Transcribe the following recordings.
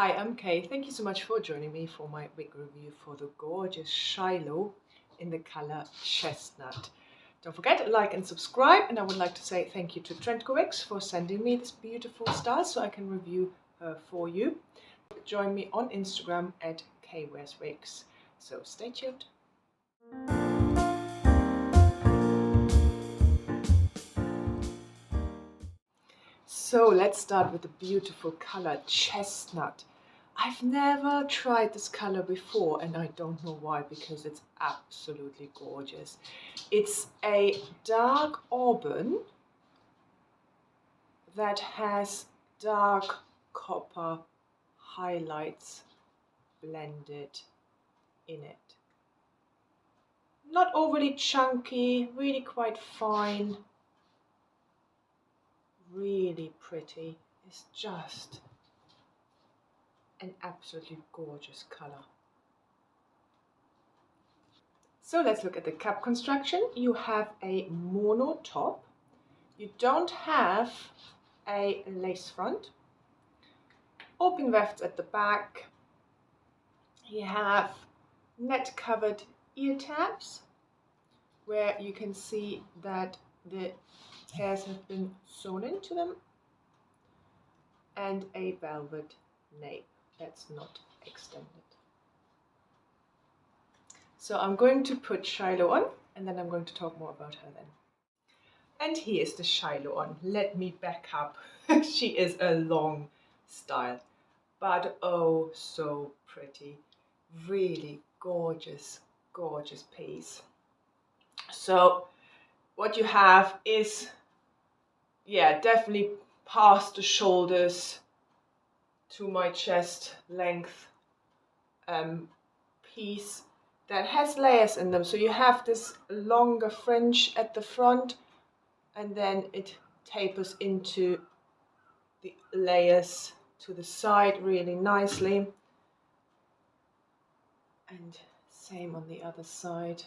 Hi, I'm Kay. Thank you so much for joining me for my wig review for the gorgeous Shilo in the color Chestnut. Don't forget to like and subscribe, and I would like to say thank you to Trendco Wigs for sending me this beautiful style so I can review her for you. Join me on Instagram at kwearswigs. So stay tuned. So let's start with the beautiful color Chestnut. I've never tried this color before, and I don't know why, because it's absolutely gorgeous. It's a dark auburn that has dark copper highlights blended in it. Not overly chunky, really quite fine, really pretty. It's just an absolutely gorgeous color. So let's look at the cap construction. You have a mono top. You don't have a lace front. Open wefts at the back. You have net covered ear tabs where you can see that the hairs have been sewn into them, and a velvet nape that's not extended. So I'm going to put Shilo on, and then I'm going to talk more about her then. And here's the Shilo on. Let me back up. She is a long style, but oh so pretty. Really gorgeous, gorgeous piece. So what you have is, yeah, definitely past the shoulders to my chest length piece that has layers in them. So you have this longer fringe at the front, and then it tapers into the layers to the side really nicely. And same on the other side.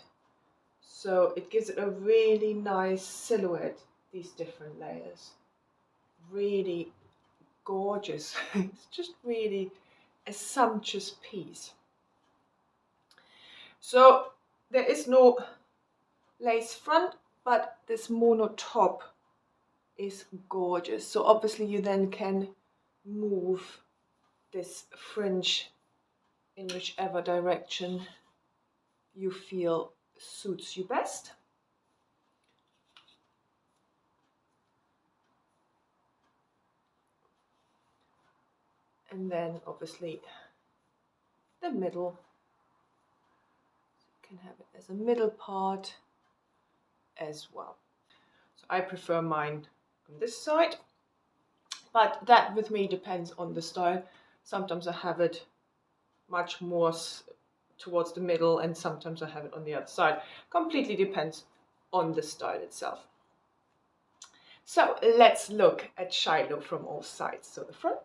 So it gives it a really nice silhouette, these different layers. Really gorgeous. It's just really a sumptuous piece. So there is no lace front, but this mono top is gorgeous. So obviously you then can move this fringe in whichever direction you feel suits you best. And then obviously the middle, you can have it as a middle part as well. So I prefer mine on this side, but that with me depends on the style. Sometimes I have it much more towards the middle, and sometimes I have it on the other side. Completely depends on the style itself. So let's look at Shilo from all sides. So the front,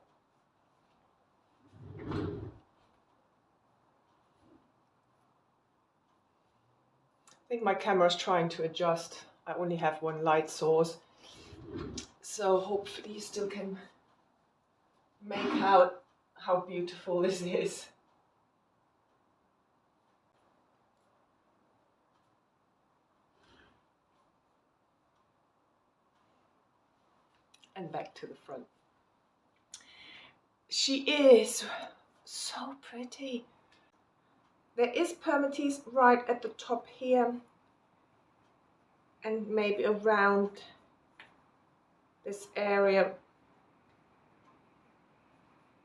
I think my camera is trying to adjust. I only have one light source, so hopefully you still can make out how beautiful this is. And back to the front. She is so pretty. There is permatease right at the top here, and maybe around this area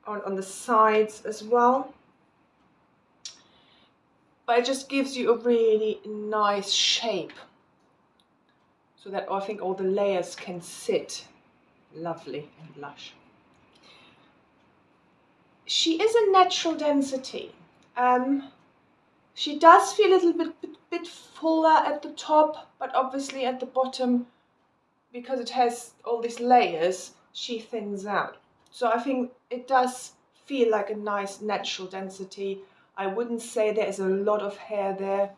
on the sides as well. But it just gives you a really nice shape, so that I think all the layers can sit lovely and lush. She is a natural density. She does feel a little bit fuller at the top, but obviously at the bottom, because it has all these layers, she thins out. So I think it does feel like a nice natural density. I wouldn't say there is a lot of hair there.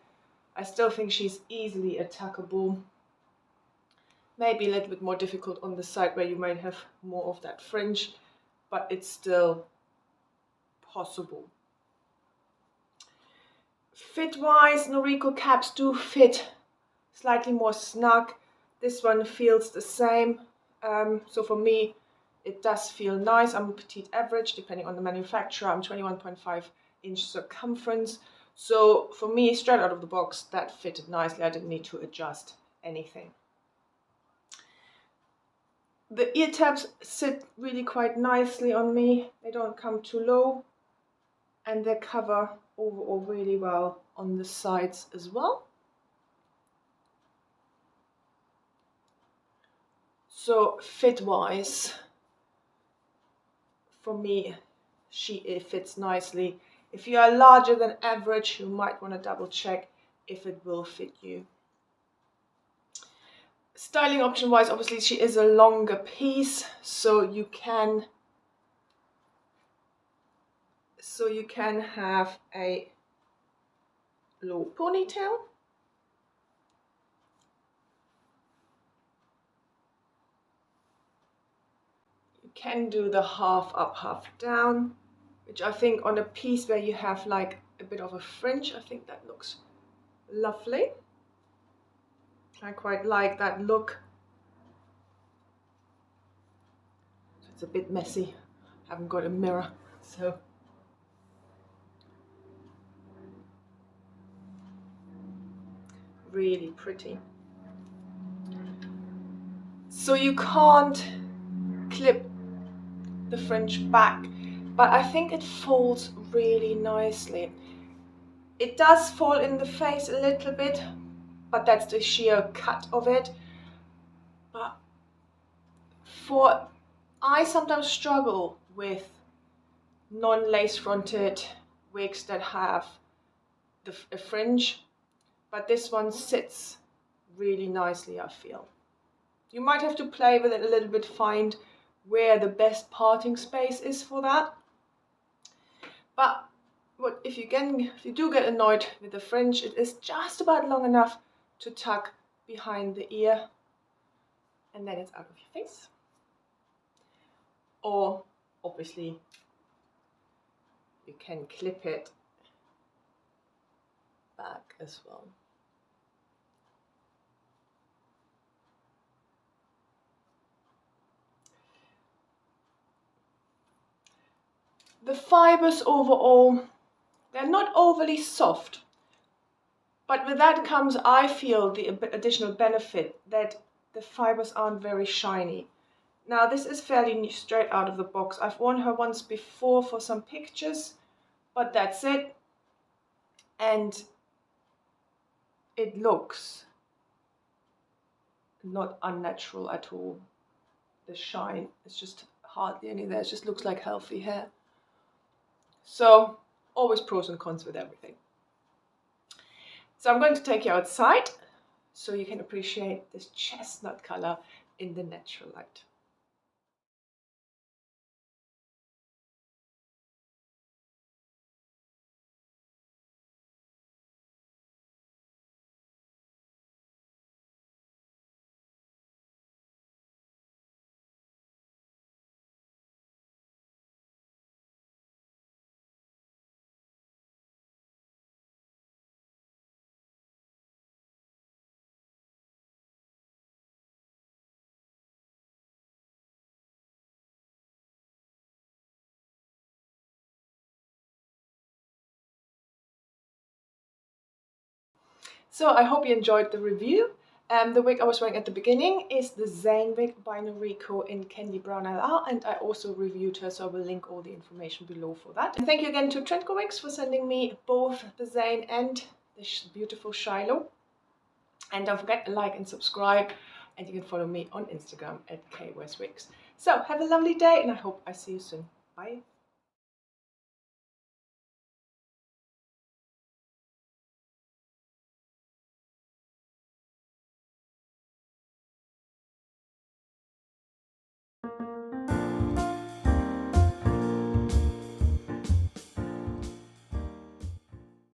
I still think she's easily attackable. Maybe a little bit more difficult on the side where you might have more of that fringe, but it's still possible. Fit wise, Noriko caps do fit slightly more snug. This one feels the same. So for me, it does feel nice. I'm petite average, depending on the manufacturer. I'm 21.5 inch circumference. So for me, straight out of the box, that fitted nicely. I didn't need to adjust anything. The ear tabs sit really quite nicely on me. They don't come too low. And they cover overall really well on the sides as well. So fit-wise, for me, it fits nicely. If you are larger than average, you might want to double check if it will fit you. Styling option wise, obviously she is a longer piece, so you can have a low ponytail. You can do the half up, half down, which I think on a piece where you have like a bit of a fringe, I think that looks lovely. I quite like that look. It's a bit messy. I haven't got a mirror, so. Really pretty. So you can't clip the fringe back, but I think it folds really nicely. It does fall in the face a little bit, but that's the sheer cut of it. But I sometimes struggle with non-lace fronted wigs that have a fringe, but this one sits really nicely, I feel. You might have to play with it a little bit, find where the best parting space is for that. But if you do get annoyed with the fringe, it is just about long enough to tuck behind the ear, and then it's out of your face. Or obviously you can clip it back as well. The fibers overall, they're not overly soft, but with that comes, I feel, the additional benefit that the fibers aren't very shiny. Now this is fairly new, straight out of the box. I've worn her once before for some pictures, but that's it. And it looks not unnatural at all. The shine is just hardly any there. It just looks like healthy hair. So always pros and cons with everything. So I'm going to take you outside so you can appreciate this chestnut color in the natural light. So I hope you enjoyed the review. The wig I was wearing at the beginning is the Zane wig by Noriko in Kandy Brown LR, and I also reviewed her, so I will link all the information below for that. And thank you again to Trendco Wigs for sending me both the Zane and the beautiful Shilo. And don't forget to like and subscribe, and you can follow me on Instagram at kwestwigs. So have a lovely day, and I hope I see you soon. Bye.